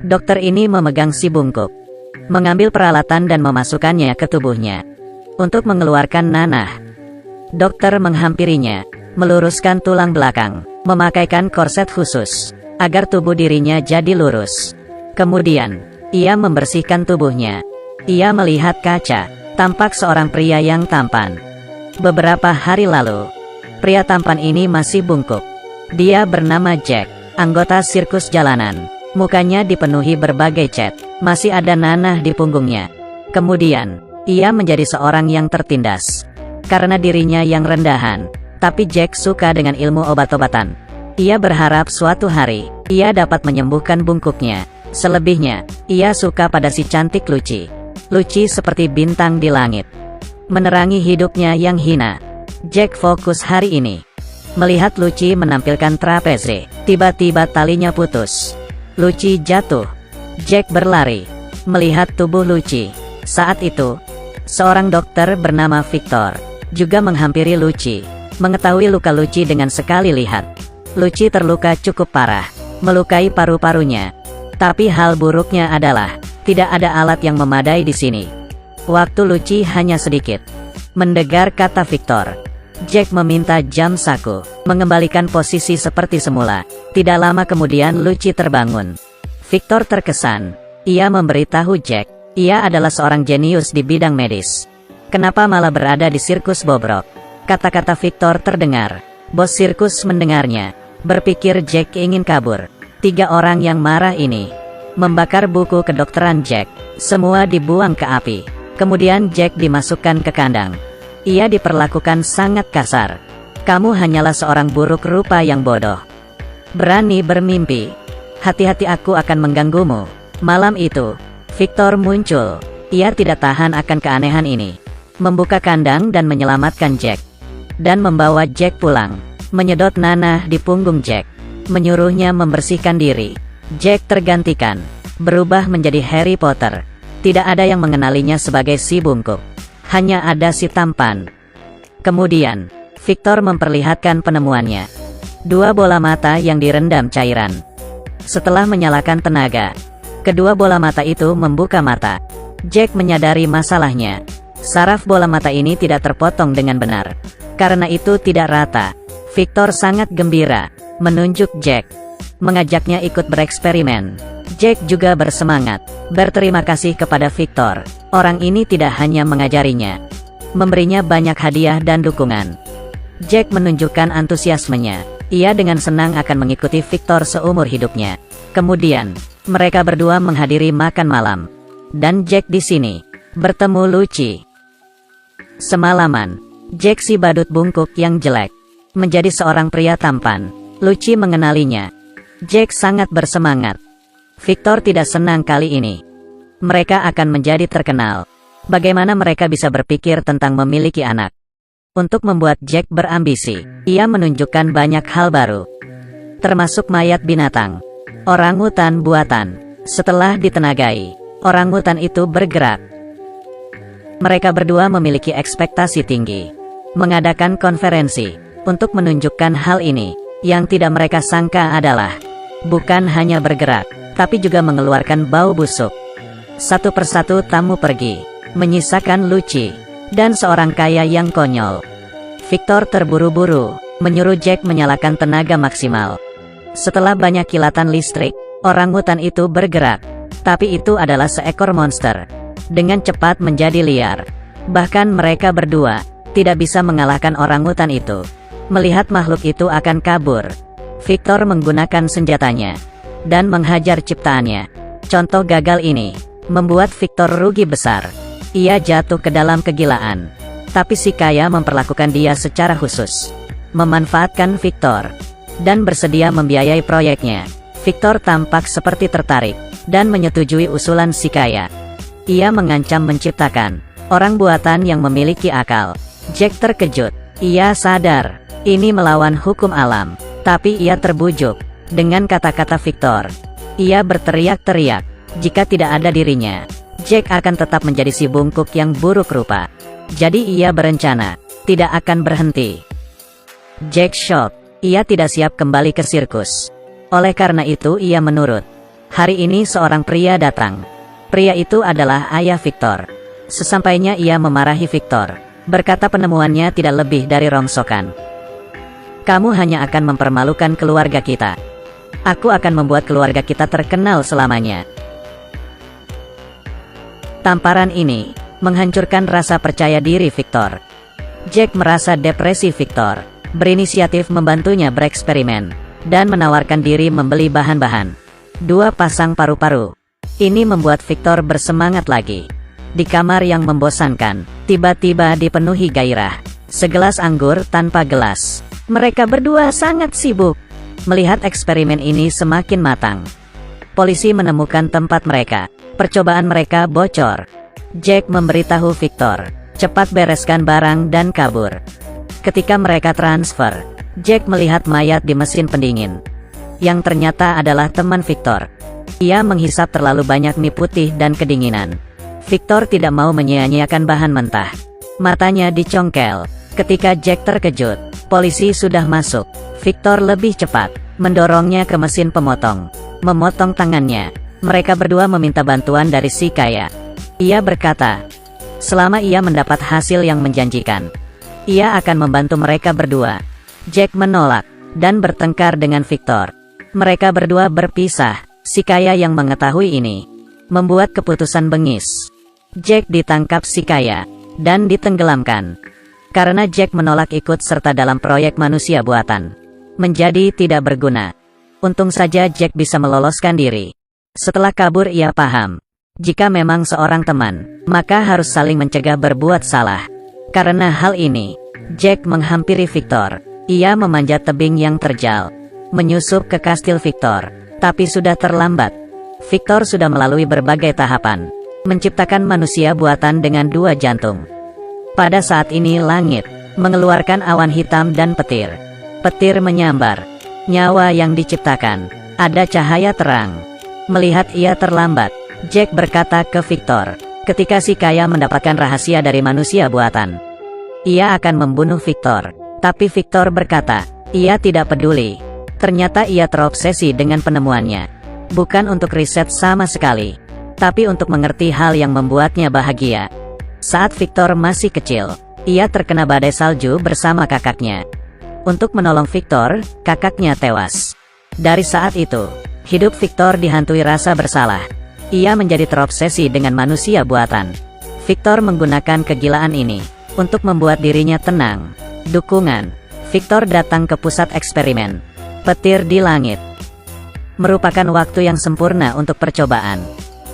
Dokter ini memegang si bungkuk, mengambil peralatan dan memasukkannya ke tubuhnya untuk mengeluarkan nanah. Dokter menghampirinya, meluruskan tulang belakang, memakaikan korset khusus agar tubuh dirinya jadi lurus. Kemudian, ia membersihkan tubuhnya. Ia melihat kaca, tampak seorang pria yang tampan. Beberapa hari lalu, pria tampan ini masih bungkuk. Dia bernama Jack, anggota sirkus jalanan. Mukanya dipenuhi berbagai cat, masih ada nanah di punggungnya. Kemudian, ia menjadi seorang yang tertindas karena dirinya yang rendahan. Tapi Jack suka dengan ilmu obat-obatan. Ia berharap suatu hari, ia dapat menyembuhkan bungkuknya. Selebihnya, ia suka pada si cantik Lucy. Lucy seperti bintang di langit, menerangi hidupnya yang hina. Jack fokus hari ini melihat Lucy menampilkan trapeze. Tiba-tiba talinya putus. Lucy jatuh. Jack berlari, melihat tubuh Lucy. Saat itu, seorang dokter bernama Victor juga menghampiri Lucy. Mengetahui luka Lucy dengan sekali lihat, Lucy terluka cukup parah, melukai paru-parunya. Tapi hal buruknya adalah, tidak ada alat yang memadai di sini. Waktu Lucy hanya sedikit. Mendengar kata Victor, Jack meminta jam saku, mengembalikan posisi seperti semula. Tidak lama kemudian Lucy terbangun. Victor terkesan. Ia memberitahu Jack, ia adalah seorang jenius di bidang medis. Kenapa malah berada di sirkus bobrok? Kata-kata Victor terdengar. Bos sirkus mendengarnya, berpikir Jack ingin kabur. 3 orang yang marah ini membakar buku kedokteran Jack. Semua dibuang ke api. Kemudian Jack dimasukkan ke kandang. Ia diperlakukan sangat kasar. Kamu hanyalah seorang buruk rupa yang bodoh. Berani bermimpi. Hati-hati, aku akan mengganggumu. Malam itu, Victor muncul. Ia tidak tahan akan keanehan ini. Membuka kandang dan menyelamatkan Jack. Dan membawa Jack pulang. Menyedot nanah di punggung Jack. Menyuruhnya membersihkan diri. Jack tergantikan. Berubah menjadi Harry Potter. Tidak ada yang mengenalinya sebagai si bungkuk. Hanya ada si tampan. Kemudian, Victor memperlihatkan penemuannya. 2 bola mata yang direndam cairan. Setelah menyalakan tenaga, kedua bola mata itu membuka mata. Jack menyadari masalahnya. Saraf bola mata ini tidak terpotong dengan benar. Karena itu tidak rata. Victor sangat gembira, menunjuk Jack, mengajaknya ikut bereksperimen. Jack juga bersemangat, berterima kasih kepada Victor. Orang ini tidak hanya mengajarinya, memberinya banyak hadiah dan dukungan. Jack menunjukkan antusiasmenya. Ia dengan senang akan mengikuti Victor seumur hidupnya. Kemudian, mereka berdua menghadiri makan malam. Dan Jack di sini bertemu Lucy. Semalaman, Jack si badut bungkuk yang jelek menjadi seorang pria tampan. Lucy mengenalinya. Jack sangat bersemangat. Victor tidak senang kali ini. Mereka akan menjadi terkenal. Bagaimana mereka bisa berpikir tentang memiliki anak? Untuk membuat Jack berambisi, ia menunjukkan banyak hal baru, termasuk mayat binatang, orangutan buatan. Setelah ditenagai, orangutan itu bergerak. Mereka berdua memiliki ekspektasi tinggi, mengadakan konferensi untuk menunjukkan hal ini. Yang tidak mereka sangka adalah, bukan hanya bergerak, tapi juga mengeluarkan bau busuk. Satu persatu tamu pergi, menyisakan Lucy dan seorang kaya yang konyol. Victor terburu-buru, menyuruh Jack menyalakan tenaga maksimal. Setelah banyak kilatan listrik, orangutan itu bergerak. Tapi itu adalah seekor monster. Dengan cepat menjadi liar. Bahkan mereka berdua tidak bisa mengalahkan orangutan itu. Melihat makhluk itu akan kabur, Victor menggunakan senjatanya dan menghajar ciptaannya. Contoh gagal ini membuat Victor rugi besar. Ia jatuh ke dalam kegilaan. Tapi si kaya memperlakukan dia secara khusus, memanfaatkan Victor, dan bersedia membiayai proyeknya. Victor tampak seperti tertarik, dan menyetujui usulan si kaya. Ia mengancam menciptakan orang buatan yang memiliki akal. Jack terkejut. Ia sadar, ini melawan hukum alam. Tapi ia terbujuk dengan kata-kata Victor. Ia berteriak-teriak, jika tidak ada dirinya, Jack akan tetap menjadi si bungkuk yang buruk rupa. Jadi ia berencana tidak akan berhenti. Jack shock. Ia tidak siap kembali ke sirkus. Oleh karena itu ia menurut. Hari ini seorang pria datang. Pria itu adalah ayah Victor. Sesampainya ia memarahi Victor, berkata penemuannya tidak lebih dari rongsokan. Kamu hanya akan mempermalukan keluarga kita. Aku akan membuat keluarga kita terkenal selamanya. Tamparan ini menghancurkan rasa percaya diri Victor. Jack merasa depresi Victor, berinisiatif membantunya bereksperimen, dan menawarkan diri membeli bahan-bahan. 2 pasang paru-paru. Ini membuat Victor bersemangat lagi. Di kamar yang membosankan, tiba-tiba dipenuhi gairah. Segelas anggur tanpa gelas. Mereka berdua sangat sibuk. Melihat eksperimen ini semakin matang. Polisi menemukan tempat mereka. Percobaan mereka bocor. Jack memberitahu Victor, cepat bereskan barang dan kabur. Ketika mereka transfer, Jack melihat mayat di mesin pendingin. Yang ternyata adalah teman Victor. Ia menghisap terlalu banyak mie putih dan kedinginan. Victor tidak mau menyia-nyiakan bahan mentah. Matanya dicongkel. Ketika Jack terkejut, polisi sudah masuk. Victor lebih cepat, mendorongnya ke mesin pemotong. Memotong tangannya. Mereka berdua meminta bantuan dari si kaya. Ia berkata, selama ia mendapat hasil yang menjanjikan, ia akan membantu mereka berdua. Jack menolak, dan bertengkar dengan Victor. Mereka berdua berpisah. Si kaya yang mengetahui ini, membuat keputusan bengis. Jack ditangkap si kaya, dan ditenggelamkan. Karena Jack menolak ikut serta dalam proyek manusia buatan. Menjadi tidak berguna. Untung saja Jack bisa meloloskan diri. Setelah kabur ia paham, jika memang seorang teman, maka harus saling mencegah berbuat salah. Karena hal ini, Jack menghampiri Victor. Ia memanjat tebing yang terjal, menyusup ke kastil Victor, tapi sudah terlambat. Victor sudah melalui berbagai tahapan, menciptakan manusia buatan dengan 2 jantung. Pada saat ini langit mengeluarkan awan hitam dan petir. Petir menyambar. Nyawa yang diciptakan. Ada cahaya terang. Melihat ia terlambat, Jack berkata ke Victor, ketika si kaya mendapatkan rahasia dari manusia buatan, ia akan membunuh Victor. Tapi Victor berkata, ia tidak peduli. Ternyata ia terobsesi dengan penemuannya. Bukan untuk riset sama sekali, tapi untuk mengerti hal yang membuatnya bahagia. Saat Victor masih kecil, ia terkena badai salju bersama kakaknya. Untuk menolong Victor, kakaknya tewas. Dari saat itu, hidup Victor dihantui rasa bersalah. Ia menjadi terobsesi dengan manusia buatan. Victor menggunakan kegilaan ini untuk membuat dirinya tenang. Dukungan. Victor datang ke pusat eksperimen. Petir di langit. Merupakan waktu yang sempurna untuk percobaan.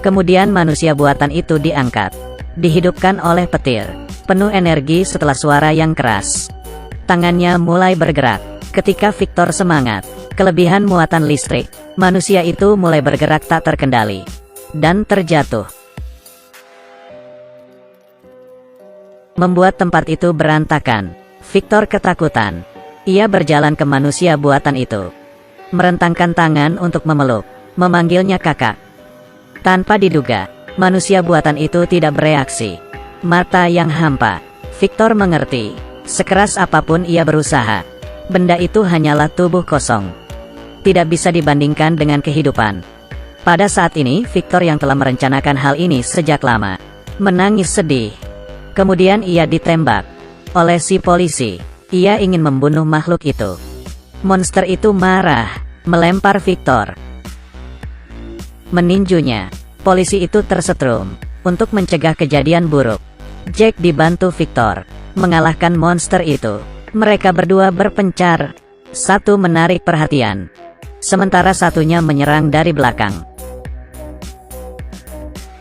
Kemudian manusia buatan itu diangkat. Dihidupkan oleh petir. Penuh energi setelah suara yang keras. Tangannya mulai bergerak. Ketika Victor semangat, kelebihan muatan listrik, manusia itu mulai bergerak tak terkendali. Dan terjatuh. Membuat tempat itu berantakan. Victor ketakutan. Ia berjalan ke manusia buatan itu. Merentangkan tangan untuk memeluk. Memanggilnya kakak. Tanpa diduga, manusia buatan itu tidak bereaksi. Mata yang hampa. Victor mengerti. Sekeras apapun ia berusaha, benda itu hanyalah tubuh kosong. Tidak bisa dibandingkan dengan kehidupan. Pada saat ini, Victor yang telah merencanakan hal ini sejak lama, menangis sedih. Kemudian ia ditembak oleh si polisi. Ia ingin membunuh makhluk itu. Monster itu marah, melempar Victor, meninjunya. Polisi itu tersetrum. Untuk mencegah kejadian buruk, Jack dibantu Victor mengalahkan monster itu. Mereka berdua berpencar. Satu menarik perhatian, sementara satunya menyerang dari belakang.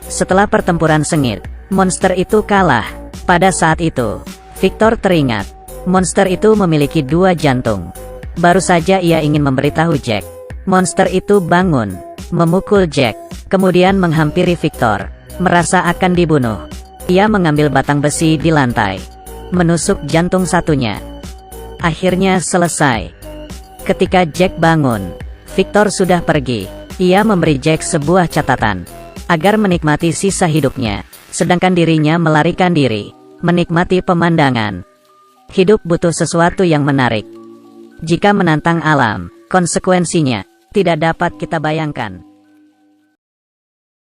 Setelah pertempuran sengit, monster itu kalah. Pada saat itu, Victor teringat, monster itu memiliki 2 jantung. Baru saja ia ingin memberitahu Jack. Monster itu bangun, memukul Jack, kemudian menghampiri Victor, merasa akan dibunuh. Ia mengambil batang besi di lantai, menusuk jantung satunya. Akhirnya selesai. Ketika Jack bangun, Victor sudah pergi. Ia memberi Jack sebuah catatan, agar menikmati sisa hidupnya, sedangkan dirinya melarikan diri, menikmati pemandangan. Hidup butuh sesuatu yang menarik. Jika menantang alam, konsekuensinya tidak dapat kita bayangkan.